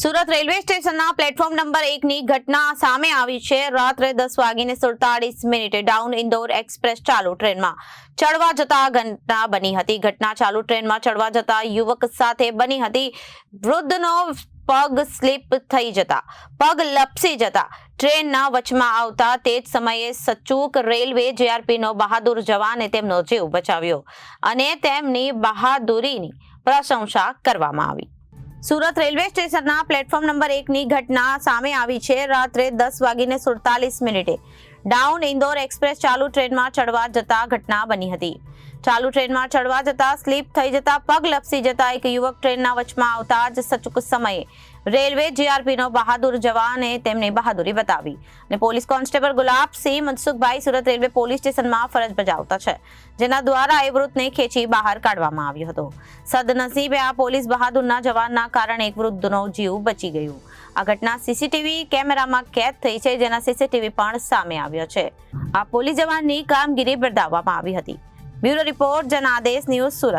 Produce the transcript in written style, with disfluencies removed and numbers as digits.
Surat railway સ્ટેશનના platform number 1 ની ઘટના સામે આવી છે। રાત્રે 10:47 ડાઉન ઇન્દોર એક્સપ્રેસ ચાલુ ટ્રેનમાં ચડવા જતા ઘટના બની હતી। ઘટના ચાલુ ટ્રેનમાં ચડવા જતા યુવક સાથે બની હતી। વૃદ્ધનો પગ સ્લીપ થઈ જતા પગ લપસી જતા ટ્રેનના વચમાં આવતા તે જ સમયે સચૂક રેલવે જીઆરપીનો બહાદુર જવાને તેમનો જીવ બચાવ્યો અને તેમની બહાદુરીની પ્રશંસા કરવામાં આવી। સુરત રેલવે સ્ટેશનના પ્લેટફોર્મ નંબર 1 ની ઘટના સામે આવી છે। રાત્રે 10:47 ડાઉન ઇન્દોર એક્સપ્રેસ ચાલુ ટ્રેનમાં ચડવા જતા ઘટના બની હતી। ચાલુ ટ્રેનમાં ચડવા જતા સ્લીપ થઈ જતા પગ લપસી જતા એક યુવક ટ્રેનના વચમાં આવતા જ સચૂક સમયે રેલવે જીઆરપીનો બહાદુર જવાને તેમની બહાદુરી બતાવી અને police constable Gulabsinh Mansukhbhai Surat railway police સ્ટેશનમાં ફરજ બજાવતા છે, જેના દ્વારા એ વૃદ્ધને ખેંચી બહાર કાઢવામાં આવ્યો હતો। સદનસીબે આ પોલીસ બહાદુરના જવાનના કારણે એક વૃદ્ધનો જીવ બચી ગયો। આ ઘટના સીસીટીવી કેમેરામાં કેદ થઈ છે, જેના સીસીટીવી પણ સામે આવ્યો છે। આ પોલીસ જવાનની કામગીરી બિરદાવવામાં આવી હતી। Bureau report, Janadesh news, Surat.